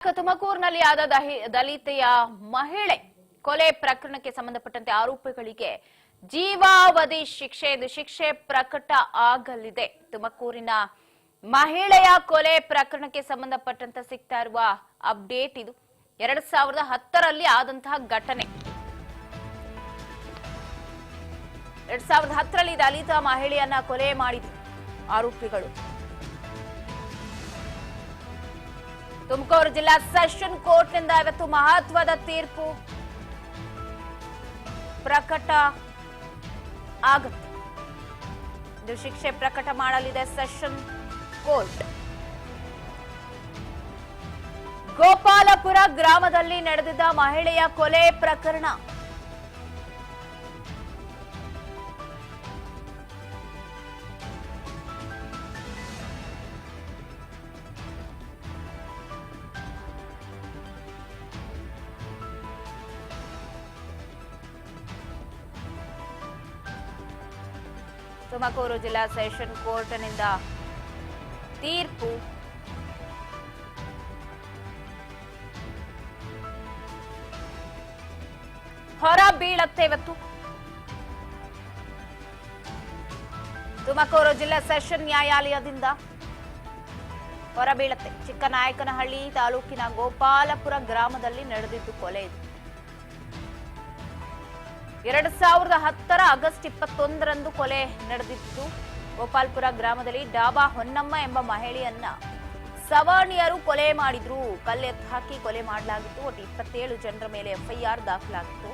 ತುಮಕೂರಿನಲ್ಲಿ ಆದ ದಲಿತೆಯ ಮಹಿಳೆ ಕೊಲೆ ಪ್ರಕರಣಕ್ಕೆ ಸಂಬಂಧಪಟ್ಟಂತೆ ಆರೋಪಿಗಳಿಗೆ ಜೀವಾವಧಿ ಶಿಕ್ಷೆ ಪ್ರಕಟ ಆಗಲಿದೆ. ತುಮಕೂರಿನ ಮಹಿಳೆಯ ಕೊಲೆ ಪ್ರಕರಣಕ್ಕೆ ಸಂಬಂಧಪಟ್ಟಂತೆ ಸಿಗ್ತಾ ಇರುವ ಅಪ್ಡೇಟ್ ಇದು. 2010ರಲ್ಲಿ ಆದಂತಹ ಘಟನೆ. 2010ರಲ್ಲಿ ದಲಿತ ಮಹಿಳೆಯನ್ನ ಕೊಲೆ ಮಾಡಿದ್ರು ಆರೋಪಿಗಳು. ತುಮಕೂರು ಜಿಲ್ಲಾ ಸೆಷನ್ ಕೋರ್ಟ್ನಿಂದ ಇವತ್ತು ಮಹತ್ವದ ತೀರ್ಪು ಪ್ರಕಟ ಆಗುತ್ತೆ. ಇದು ಶಿಕ್ಷೆ ಪ್ರಕಟ ಮಾಡಲಿದೆ ಸೆಷನ್ ಕೋರ್ಟ್. ಗೋಪಾಲಪುರ ಗ್ರಾಮದಲ್ಲಿ ನಡೆದಿದ್ದ ಮಹಿಳೆಯ ಕೊಲೆ ಪ್ರಕರಣ. ತುಮಕೂರು ಜಿಲ್ಲಾ ಸೆಷನ್ ಕೋರ್ಟ್ನಿಂದ ತೀರ್ಪು. ಹೊರ ಬೀಳತ್ತೆ ಇವತ್ತು. ತುಮಕೂರು ಜಿಲ್ಲಾ ಸೆಷನ್ ನ್ಯಾಯಾಲಯದಿಂದ ಹೊರಬೀಳತ್ತೆ. ಚಿಕ್ಕನಾಯಕನಹಳ್ಳಿ ತಾಲೂಕಿನ ಗೋಪಾಲಪುರ ಗ್ರಾಮದಲ್ಲಿ ನಡೆದಿದ್ದು ಕೊಲೆ ಇದು. 2010ರ ಆಗಸ್ಟ್ 21ರಂದು ಕೊಲೆ ನಡೆದಿತ್ತು. ಗೋಪಾಲ್ಪುರ ಗ್ರಾಮದಲ್ಲಿ ಡಾಬಾ ಹೊನ್ನಮ್ಮ ಎಂಬ ಮಹಿಳೆಯನ್ನ ಸವರ್ಣೀಯರು ಕೊಲೆ ಮಾಡಿದ್ರು. ಕಲ್ಲೆತ್ತು ಹಾಕಿ ಕೊಲೆ ಮಾಡಲಾಗಿತ್ತು. ಒಟ್ಟು 27 ಜನರ ಮೇಲೆ ಎಫ್ಐಆರ್ ದಾಖಲಾಗಿತ್ತು.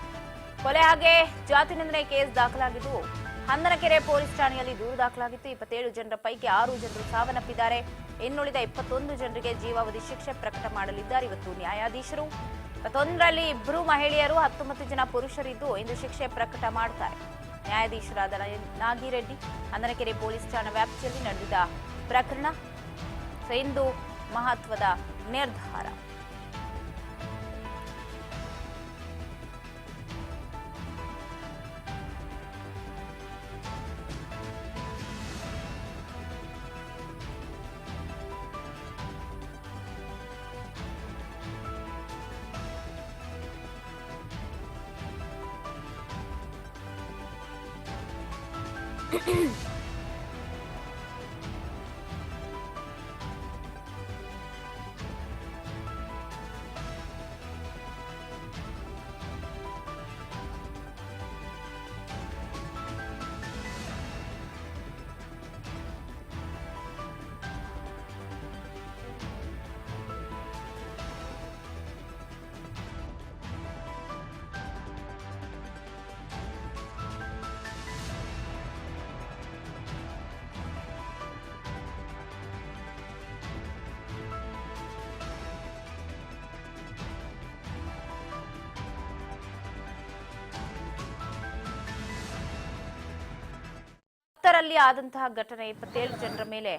ಕೊಲೆ ಹಾಗೆ ಜಾತಿ ನಿಂದನೆ ಕೇಸ್ ದಾಖಲಾಗಿದ್ದು ಹಂದನಕೆರೆ ಪೊಲೀಸ್ ಠಾಣೆಯಲ್ಲಿ ದೂರು ದಾಖಲಾಗಿತ್ತು. 27 ಜನರ ಪೈಕಿ 6 ಜನರು ಸಾವನ್ನಪ್ಪಿದ್ದಾರೆ. ಇನ್ನುಳಿದ 21 ಜನರಿಗೆ ಜೀವಾವಧಿ ಶಿಕ್ಷೆ ಪ್ರಕಟ ಮಾಡಲಿದ್ದಾರೆ ಇವತ್ತು ನ್ಯಾಯಾಧೀಶರು. 21ರಲ್ಲಿ 2 ಮಹಿಳೆಯರು 19 ಜನ ಪುರುಷರಿದ್ದು ಇಂದು ಶಿಕ್ಷೆ ಪ್ರಕಟ ಮಾಡ್ತಾರೆ. ನ್ಯಾಯಾಧೀಶರಾದ ನಾಗಿರೆಡ್ಡಿ ಹಂದನಕೆರೆ ಪೊಲೀಸ್ ಠಾಣಾ ವ್ಯಾಪ್ತಿಯಲ್ಲಿ ನಡೆದಿದ್ದ ಪ್ರಕರಣ. ಇಂದು ಮಹತ್ವದ ನಿರ್ಧಾರ. ರಲ್ಲಿ ಆದಂತಹ ಘಟನೆ 27 ಜನರ ಮೇಲೆ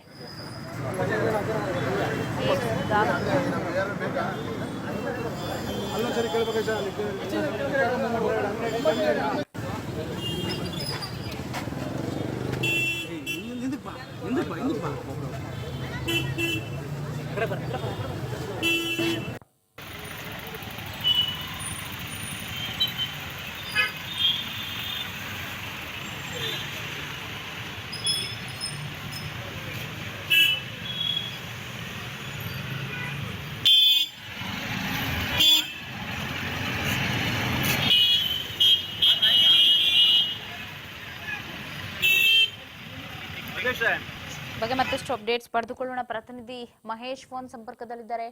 ಬಗ್ಗೆ ಮತ್ತಷ್ಟು ಅಪ್ಡೇಟ್ಸ್ ಪಡೆದುಕೊಳ್ಳೋಣ. ಪ್ರತಿನಿಧಿ ಮಹೇಶ್ ಫೋನ್ ಸಂಪರ್ಕದಲ್ಲಿದ್ದಾರೆ.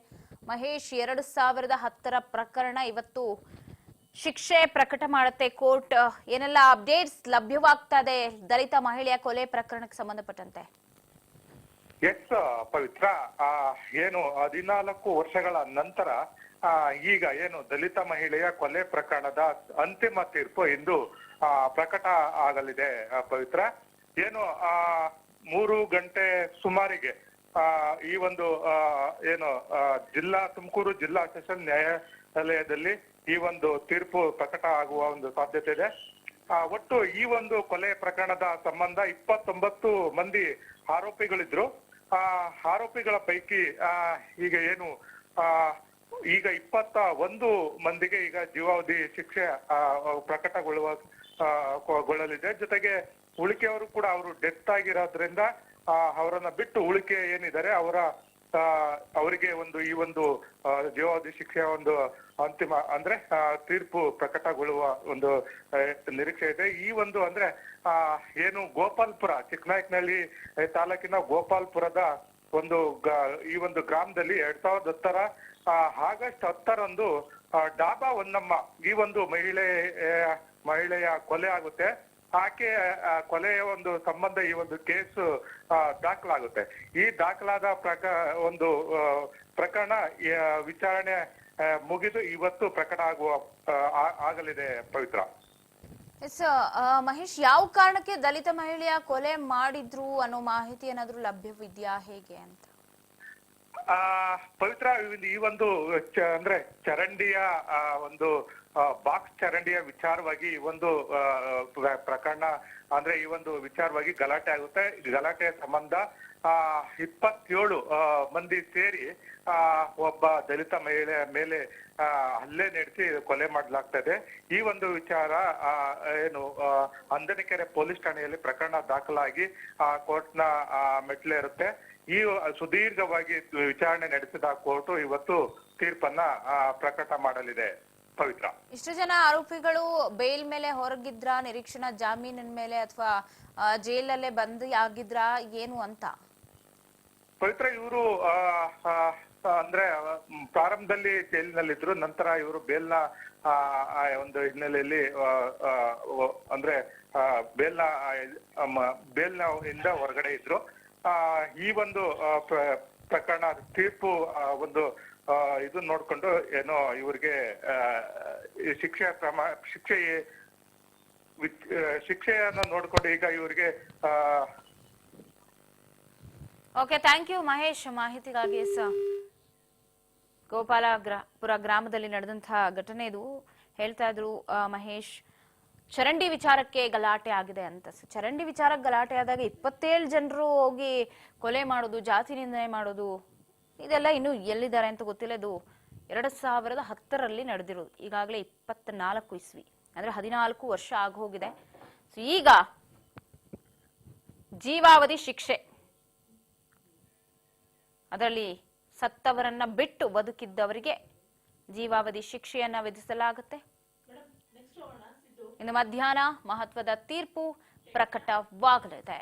ಮಹೇಶ್, 2010ರ ಪ್ರಕರಣ ಇವತ್ತು ಶಿಕ್ಷೆ ಪ್ರಕಟ ಮಾಡುತ್ತೆ ಕೋರ್ಟ್. ಏನೆಲ್ಲ ಅಪ್ಡೇಟ್ಸ್ ಲಭ್ಯವಾಗ್ತಾ ಇದೆ ದಲಿತ ಮಹಿಳೆಯ ಕೊಲೆ ಪ್ರಕರಣಕ್ಕೆ ಸಂಬಂಧಪಟ್ಟಂತೆ? ಎಸ್ ಪವಿತ್ರ, ಏನು 14 ವರ್ಷಗಳ ನಂತರ ಈಗ ಏನು ದಲಿತ ಮಹಿಳೆಯ ಕೊಲೆ ಪ್ರಕರಣದ ಅಂತಿಮ ತೀರ್ಪು ಇಂದು ಪ್ರಕಟ ಆಗಲಿದೆ ಪವಿತ್ರ. ಏನು 3 ಗಂಟೆ ಸುಮಾರಿಗೆ ಈ ಒಂದು ಏನು ತುಮಕೂರು ಜಿಲ್ಲಾ ಸೆಷನ್ ನ್ಯಾಯಾಲಯದಲ್ಲಿ ಈ ಒಂದು ತೀರ್ಪು ಪ್ರಕಟ ಆಗುವ ಒಂದು ಸಾಧ್ಯತೆ ಇದೆ. ಒಟ್ಟು ಈ ಒಂದು ಕೊಲೆ ಪ್ರಕರಣದ ಸಂಬಂಧ 29 ಮಂದಿ ಆರೋಪಿಗಳಿದ್ರು. ಆರೋಪಿಗಳ ಪೈಕಿ ಈಗ ಏನು ಈಗ 21 ಮಂದಿಗೆ ಈಗ ಜೀವಾವಧಿ ಶಿಕ್ಷೆ ಗೊಳ್ಳಲಿದೆ. ಜೊತೆಗೆ ಉಳಿಕೆಯವರು ಕೂಡ ಅವರು ಡೆತ್ ಆಗಿರೋದ್ರಿಂದ ಅವರನ್ನ ಬಿಟ್ಟು ಉಳಿಕೆ ಏನಿದ್ದಾರೆ ಅವರಿಗೆ ಈ ಒಂದು ಜೀವಾವಧಿ ಶಿಕ್ಷೆಯ ಒಂದು ಅಂತಿಮ ಅಂದ್ರೆ ತೀರ್ಪು ಪ್ರಕಟಗೊಳ್ಳುವ ಒಂದು ನಿರೀಕ್ಷೆ ಇದೆ. ಈ ಒಂದು ಅಂದ್ರೆ ಏನು ಗೋಪಾಲ್ಪುರ, ಚಿಕ್ಕನಾಯಕನಹಳ್ಳಿ ತಾಲೂಕಿನ ಗೋಪಾಲ್ಪುರದ ಈ ಒಂದು ಗ್ರಾಮದಲ್ಲಿ 2010 ಆಗಸ್ಟ್ 10ರಂದು ಡಾಬಾ ಹೊನ್ನಮ್ಮ ಈ ಒಂದು ಮಹಿಳೆಯ ಕೊಲೆ ಆಗುತ್ತೆ. ಆಕೆ ಕೊಲೆಯ ಒಂದು ಸಂಬಂಧ ಈ ಒಂದು ಕೇಸು ದಾಖಲಾಗುತ್ತೆ. ಈ ದಾಖಲಾದ ಪ್ರಕರಣ ವಿಚಾರಣೆ ಮುಗಿದು ಇವತ್ತು ಪ್ರಕಟ ಆಗಲಿದೆ ಪವಿತ್ರ. ಎಸ್ ಮಹೇಶ್, ಯಾವ ಕಾರಣಕ್ಕೆ ದಲಿತ ಮಹಿಳೆಯ ಕೊಲೆ ಮಾಡಿದ್ರು ಅನ್ನೋ ಮಾಹಿತಿ ಏನಾದ್ರೂ ಲಭ್ಯವಿದ್ಯಾ ಹೇಗೆ ಅಂತ? ಪವಿತ್ರ, ಈ ಒಂದು ಅಂದ್ರೆ ಚರಂಡಿಯ ಒಂದು ಬಾಕ್ಸ್ ಚರಂಡಿಯ ವಿಚಾರವಾಗಿ ಈ ಒಂದು ಪ್ರಕರಣ ಅಂದ್ರೆ ಈ ಒಂದು ವಿಚಾರವಾಗಿ ಗಲಾಟೆ ಆಗುತ್ತೆ. ಗಲಾಟೆಯ ಸಂಬಂಧ 27 ಮಂದಿ ಸೇರಿ ಒಬ್ಬ ದಲಿತ ಮಹಿಳೆಯ ಮೇಲೆ ಹಲ್ಲೆ ನಡೆಸಿ ಕೊಲೆ ಮಾಡಲಾಗ್ತದೆ. ಈ ಒಂದು ವಿಚಾರ ಅಂದನಕೆರೆ ಪೊಲೀಸ್ ಠಾಣೆಯಲ್ಲಿ ಪ್ರಕರಣ ದಾಖಲಾಗಿ ಕೋರ್ಟ್ನ ಮೆಟ್ಲೇರುತ್ತೆ. ಈ ಸುದೀರ್ಘವಾಗಿ ವಿಚಾರಣೆ ನಡೆಸಿದ ಕೋರ್ಟ್ ಇವತ್ತು ತೀರ್ಪನ್ನ ಪ್ರಕಟ ಮಾಡಲಿದೆ ಪವಿತ್ರ. ಇಷ್ಟು ಜನ ಆರೋಪಿಗಳು ಬೇಲ್ ಮೇಲೆ ಹೊರಗಿದ್ರ, ನಿರೀಕ್ಷಣಾ ಜಾಮೀನಿನ ಮೇಲೆ ಅಥವಾ ಜೈಲಲ್ಲೇ ಬಂದ್ ಆಗಿದ್ರ ಏನು ಅಂತ? ಪವಿತ್ರ, ಇವರು ಅಂದ್ರೆ ಪ್ರಾರಂಭದಲ್ಲಿ ಜೈಲಿನಲ್ಲಿದ್ರು. ನಂತರ ಇವರು ಬೇಲ್ನ ಒಂದು ಹಿನ್ನೆಲೆಯಲ್ಲಿ ಅಂದ್ರೆ ಬೇಲ್ನ ಇಂದ ಹೊರಗಡೆ ಇದ್ರು. ಈ ಒಂದು ಪ್ರಕರಣ ತೀರ್ಪು ಇದು ನೋಡ್ಕೊಂಡು ಏನೋ ಇವ್ರಿಗೆ ಶಿಕ್ಷೆಯನ್ನ ನೋಡ್ಕೊಂಡು ಈಗ ಇವ್ರಿಗೆ ಓಕೆ, ಥ್ಯಾಂಕ್ ಯು ಮಹೇಶ್ ಮಾಹಿತಿಗಾಗಿ. ಗೋಪಾಲಪುರ ಗ್ರಾಮದಲ್ಲಿ ನಡೆದಂತಹ ಘಟನೆ ಇದು. ಹೇಳ್ತಾ ಇದ್ರು ಮಹೇಶ್, ಚರಂಡಿ ವಿಚಾರಕ್ಕೆ ಗಲಾಟೆ ಆಗಿದೆ ಅಂತ. ಚರಂಡಿ ವಿಚಾರಕ್ಕೆ ಗಲಾಟೆ ಆದಾಗ 27 ಜನರು ಹೋಗಿ ಕೊಲೆ ಮಾಡೋದು, ಜಾತಿ ನಿಂದನೆ ಮಾಡೋದು, ಇದೆಲ್ಲ ಇನ್ನು ಎಲ್ಲಿದ್ದಾರೆ ಅಂತ ಗೊತ್ತಿಲ್ಲ. ಇದು 2010ರಲ್ಲಿ ನಡೆದಿರೋದು. ಈಗಾಗಲೇ 24 ಇಸ್ವಿ ಅಂದ್ರೆ 14 ವರ್ಷ ಆಗೋಗಿದೆ. ಈಗ ಜೀವಾವಧಿ ಶಿಕ್ಷೆ, ಅದರಲ್ಲಿ ಸತ್ತವರನ್ನ ಬಿಟ್ಟು ಬದುಕಿದ್ದವರಿಗೆ ಜೀವಾವಧಿ ಶಿಕ್ಷೆಯನ್ನ ವಿಧಿಸಲಾಗುತ್ತೆ. ಇನ್ನು ಮಧ್ಯಾಹ್ನ ಮಹತ್ವದ ತೀರ್ಪು ಪ್ರಕಟವಾಗಲಿದೆ.